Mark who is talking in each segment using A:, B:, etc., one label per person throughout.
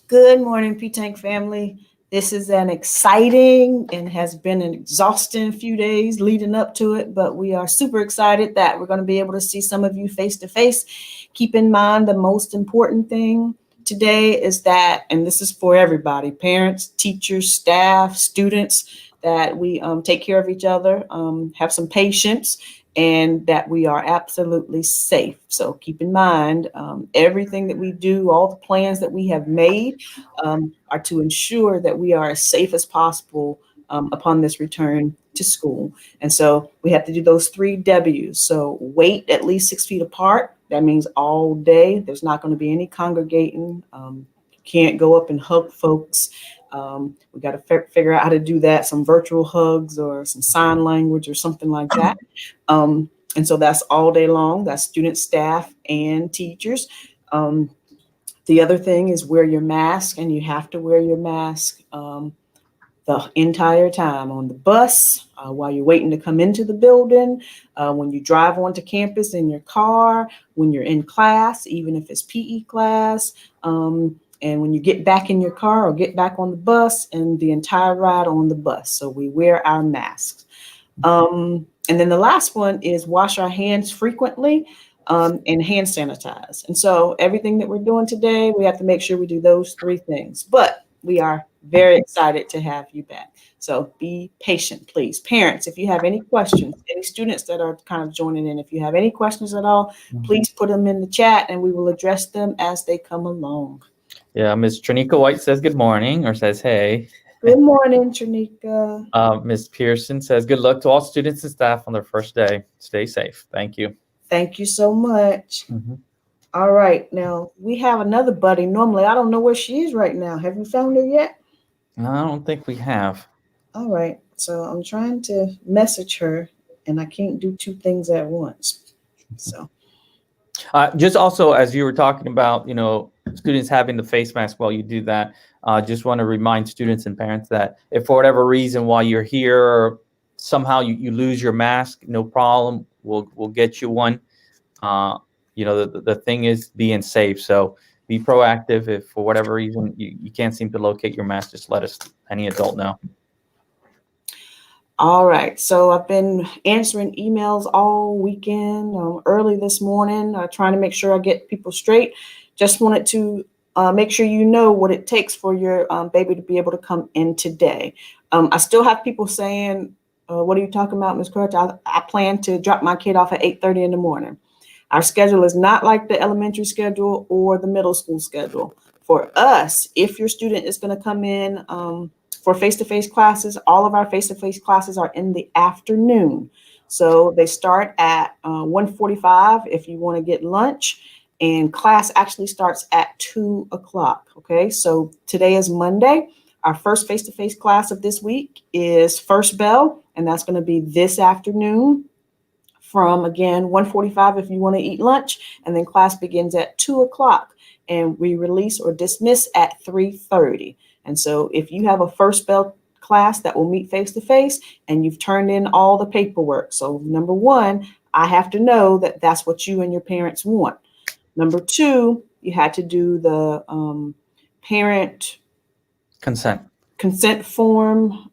A: Good morning, P-Tank family. This is an exciting and has been an exhausting few days leading up to it, but we are super excited that we're going to be able to see some of you face to face. Keep in mind the most important thing today is that, and this is for everybody, parents, teachers, staff, students, that we take care of each other, have some patience, and that we are absolutely safe. So keep in mind, everything that we do, all the plans that we have made are to ensure that we are as safe as possible upon this return to school. And so we have to do those 3 W's. So wait at least 6 feet apart. That means all day. There's not going to be any congregating. You can't go up and hug folks. We got to figure out how to do that, some virtual hugs or some sign language or something like that. And so that's all day long. That's students, staff, and teachers. The other thing is wear your mask, and you have to wear your mask the entire time on the bus, while you're waiting to come into the building, when you drive onto campus in your car, when you're in class, even if it's PE class, and when you get back in your car or get back on the bus, and the entire ride on the bus. So we wear our masks. And then the last one is wash our hands frequently and hand sanitize. And so everything that we're doing today, we have to make sure we do those 3 things. But we are very excited to have you back. So be patient, please. Parents, if you have any questions, any students that are kind of joining in, if you have any questions at all, please put them in the chat and we will address them as they come along.
B: Yeah, Ms. Trinica White says good morning, or says hey.
A: Good morning, Trinica.
B: Ms. Pearson says good luck to all students and staff on their first day. Stay safe. Thank you.
A: Thank you so much. All right, now we have another buddy. Normally, I don't know where she is right now. Have you found her yet?
B: I don't think we have.
A: All right, so I'm trying to message her, and I can't do 2 things at once. So
B: just also, as you were talking about, students having the face mask while you do that, just want to remind students and parents that if for whatever reason while you're here somehow you lose your mask, no problem, we'll get you one. The thing is being safe, so be proactive. If for whatever reason you can't seem to locate your mask, just let us, any adult, know.
A: All right, so I've been answering emails all weekend, early this morning, trying to make sure I get people straight. Just wanted to make sure you know what it takes for your baby to be able to come in today. I still have people saying, what are you talking about, Ms. Crutch? I plan to drop my kid off at 8:30 in the morning. Our schedule is not like the elementary schedule or the middle school schedule. For us, if your student is going to come in for face-to-face classes, all of our face-to-face classes are in the afternoon. So they start at 1:45 if you want to get lunch, and class actually starts at 2 o'clock. Okay, so today is Monday. Our first face-to-face class of this week is First Bell, and that's going to be this afternoon from, again, 1:45 if you want to eat lunch, and then class begins at 2 o'clock, and we release or dismiss at 3:30. And so if you have a First Bell class that will meet face-to-face and you've turned in all the paperwork. So number 1, I have to know that that's what you and your parents want. Number 2, you had to do the parent consent form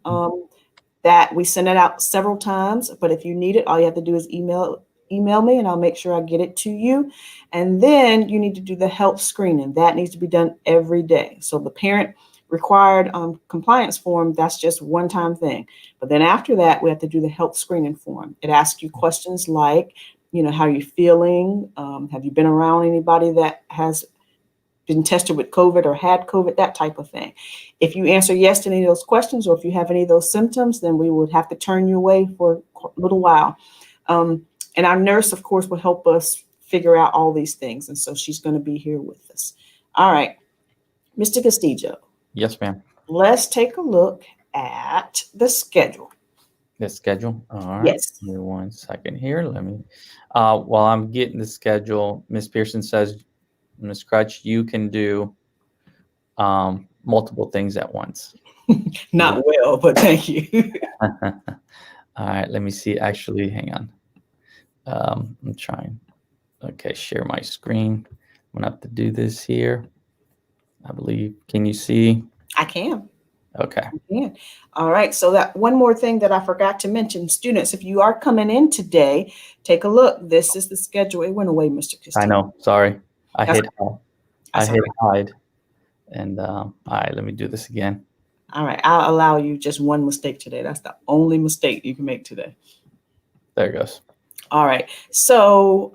A: that we sent it out several times. But if you need it, all you have to do is email me and I'll make sure I get it to you. And then you need to do the health screening. That needs to be done every day. So the parent required compliance form, that's just one-time thing. But then after that, we have to do the health screening form. It asks you questions like, how are you feeling? Have you been around anybody that has been tested with COVID or had COVID, that type of thing. If you answer yes to any of those questions, or if you have any of those symptoms, then we would have to turn you away for a little while. And our nurse, of course, will help us figure out all these things. And so she's going to be here with us. All right, Mr. Castillo.
B: Yes, ma'am.
A: Let's take a look at the schedule.
B: The schedule? All right.
A: Yes.
B: Give me 1 second here. Let me, while I'm getting the schedule, Ms. Pearson says, Ms. Crutch, you can do multiple things at once.
A: Not well, but thank you.
B: All right. Let me see. Actually, hang on. I'm trying. Okay. Share my screen. I'm going to have to do this here. I believe. Can you see?
A: I can.
B: Okay.
A: Yeah. All right. So that one more thing that I forgot to mention, students, if you are coming in today, take a look. This is the schedule. It went away, Mr.
B: I
A: Castillo.
B: know. Sorry. I
A: That's
B: hit
A: That's all right.
B: hide. And all right, let me do this again.
A: All right. I'll allow you just one mistake today. That's the only mistake you can make today.
B: There it goes.
A: All right. So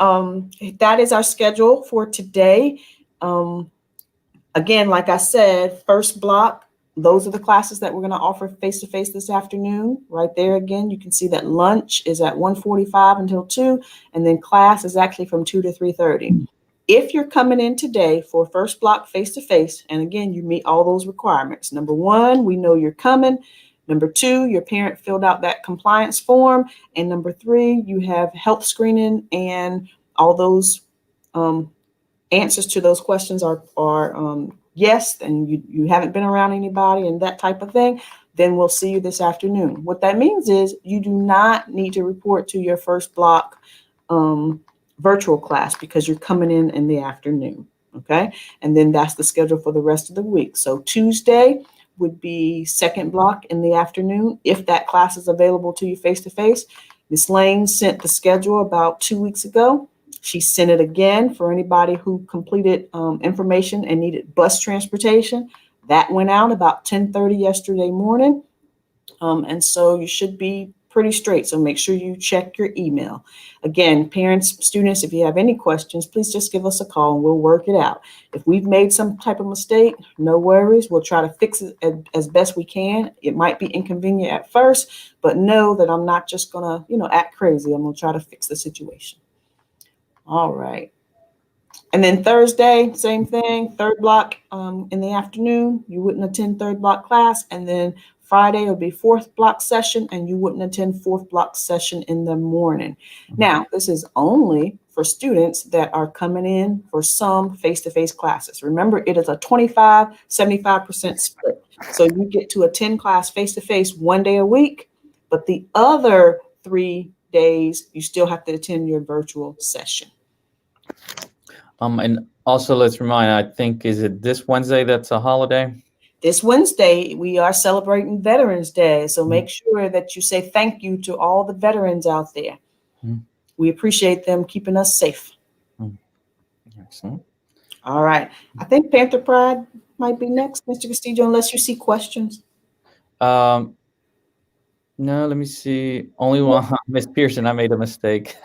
A: that is our schedule for today. Again, like I said, first block, those are the classes that we're going to offer face-to-face this afternoon. Right there again, you can see that lunch is at 1:45 until 2, and then class is actually from 2 to 3:30. If you're coming in today for first block face-to-face, and again, you meet all those requirements. Number one, we know you're coming. Number two, your parent filled out that compliance form. And number three, you have health screening and all those answers to those questions are yes, and you haven't been around anybody and that type of thing, then we'll see you this afternoon. What that means is you do not need to report to your first block virtual class because you're coming in the afternoon, okay? And then that's the schedule for the rest of the week. So Tuesday would be second block in the afternoon if that class is available to you face-to-face. Ms. Lane sent the schedule about 2 weeks ago. She sent it again for anybody who completed information and needed bus transportation. That went out about 10:30 yesterday morning. And so you should be pretty straight. So make sure you check your email. Again, parents, students, if you have any questions, please just give us a call and we'll work it out. If we've made some type of mistake, no worries. We'll try to fix it as best we can. It might be inconvenient at first, but know that I'm not just gonna, act crazy. I'm gonna try to fix the situation. All right. And then Thursday, same thing, third block in the afternoon, you wouldn't attend third block class. And then Friday will be fourth block session and you wouldn't attend fourth block session in the morning. Now, this is only for students that are coming in for some face-to-face classes. Remember, it is a 25-75% split. So you get to attend class face-to-face 1 day a week, but the other 3 days, you still have to attend your virtual session.
B: And also let's remind, I think, is it this Wednesday that's a holiday?
A: This Wednesday, we are celebrating Veterans Day. So make sure that you say thank you to all the veterans out there. We appreciate them keeping us safe.
B: Excellent.
A: All right. I think Panther Pride might be next, Mr. Castillo, unless you see questions.
B: No, let me see. Only one. Miss Pearson, I made a mistake.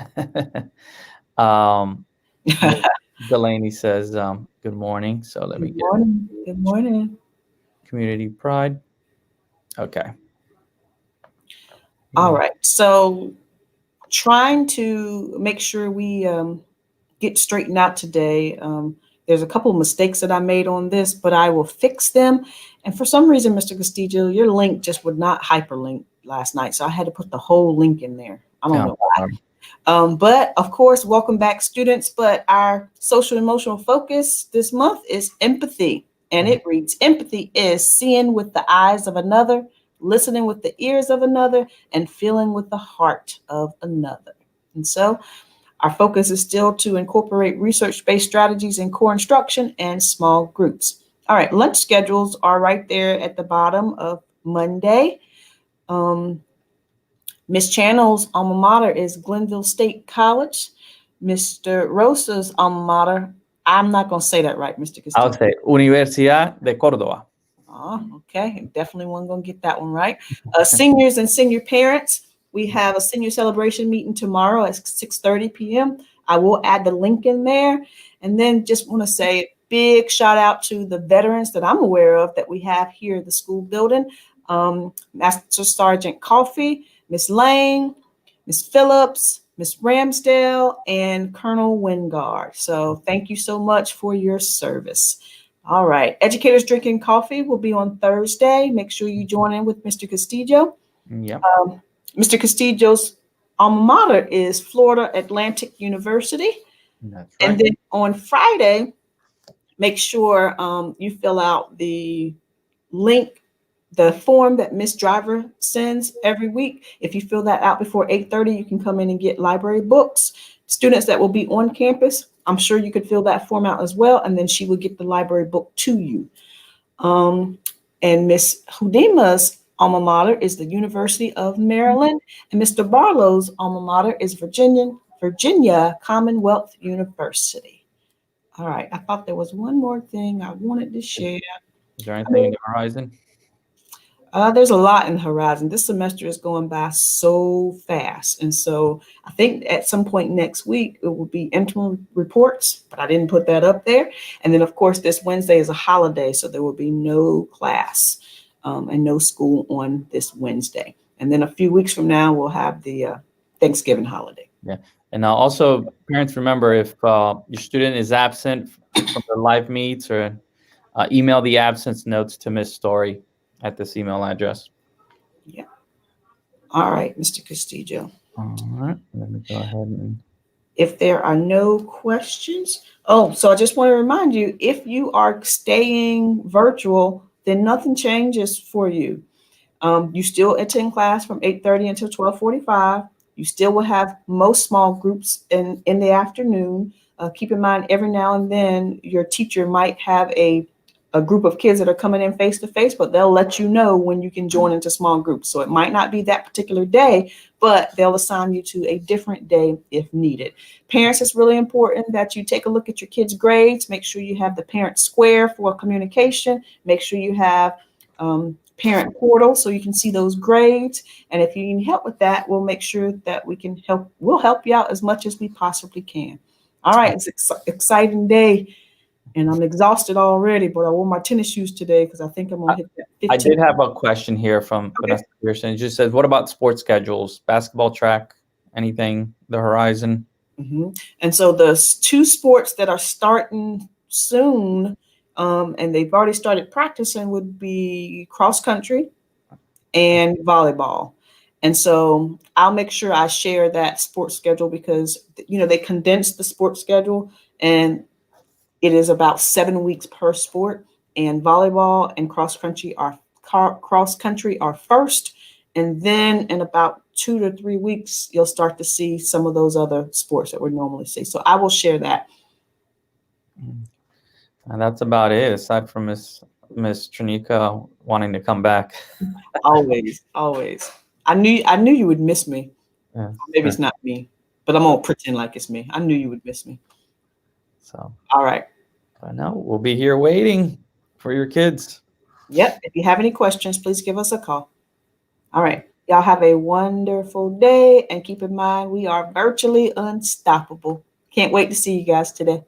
B: Delaney says, good morning. So let me
A: Good morning. Good morning.
B: Community Pride. Okay.
A: All right. So trying to make sure we get straightened out today. There's a couple of mistakes that I made on this, but I will fix them. And for some reason, Mr. Castillo, your link just would not hyperlink last night. So I had to put the whole link in there. I don't know why. But of course, welcome back, students. But our social emotional focus this month is empathy. And it reads, empathy is seeing with the eyes of another, listening with the ears of another, and feeling with the heart of another. And so our focus is still to incorporate research-based strategies in core instruction and small groups. All right, lunch schedules are right there at the bottom of Monday. Ms. Channel's alma mater is Glenville State College. Mr. Rosa's alma mater, I'm not going to say that right, Mr. Castillo.
B: I'll say Universidad de Córdoba.
A: Oh, okay. Definitely wasn't going to get that one right. Seniors and senior parents, we have a senior celebration meeting tomorrow at 6:30 p.m. I will add the link in there. And then just want to say a big shout out to the veterans that I'm aware of that we have here at the school building. Master Sergeant Coffey, Miss Lane, Miss Phillips, Miss Ramsdale, and Colonel Wingard. So thank you so much for your service. All right. Educators Drinking Coffee will be on Thursday. Make sure you join in with Mr. Castillo.
B: Yep.
A: Mr. Castillo's alma mater is Florida Atlantic University.
B: That's right.
A: And then on Friday, make sure you fill out the link, the form that Miss Driver sends every week. If you fill that out before 8:30, you can come in and get library books. Students that will be on campus, I'm sure you could fill that form out as well, and then she will get the library book to you. And Miss Hudima's alma mater is the University of Maryland, and Mr. Barlow's alma mater is Virginia Commonwealth University. All right, I thought there was one more thing I wanted to share.
B: Is there anything in the horizon?
A: There's a lot in the horizon. This semester is going by so fast. And so I think at some point next week, it will be interim reports, but I didn't put that up there. And then, of course, this Wednesday is a holiday, so there will be no class and no school on this Wednesday. And then a few weeks from now, we'll have the Thanksgiving holiday.
B: Yeah. And also, parents, remember, if your student is absent from the live meets, or email the absence notes to Ms. Story at this email address.
A: Yeah. All right, Mr. Castillo.
B: All right. Let me go ahead and.
A: If there are no questions. Oh, so I just want to remind you, if you are staying virtual, then nothing changes for you. You still attend class from 8:30 until 12:45. You still will have most small groups in the afternoon. Keep in mind, every now and then, your teacher might have a group of kids that are coming in face to face, but they'll let you know when you can join into small groups. So it might not be that particular day, but they'll assign you to a different day if needed. Parents, it's really important that you take a look at your kids' grades. Make sure you have the parent square for communication. Make sure you have parent portal so you can see those grades. And if you need help with that, we'll make sure that we can help. We'll help you out as much as we possibly can. All right, it's an exciting day. And I'm exhausted already, but I wore my tennis shoes today because I think I'm going to hit that 15.
B: I did have a question here from Vanessa Pearson. It just says, what about sports schedules, basketball, track, anything, the horizon?
A: Mm-hmm. And so the two sports that are starting soon, and they've already started practicing, would be cross country and volleyball. And so I'll make sure I share that sports schedule because, they condensed the sports schedule, and it is about 7 weeks per sport, and volleyball and cross country are first. And then in about 2 to 3 weeks, you'll start to see some of those other sports that we normally see. So I will share that.
B: And that's about it, aside from Miss Trinica wanting to come back.
A: Always. I knew you would miss me.
B: Yeah,
A: Maybe it's not me, but I'm gonna pretend like it's me. I knew you would miss me.
B: So,
A: all right.
B: I know we'll be here waiting for your kids.
A: Yep. If you have any questions, please give us a call. All right. Y'all have a wonderful day, and keep in mind, we are virtually unstoppable. Can't wait to see you guys today.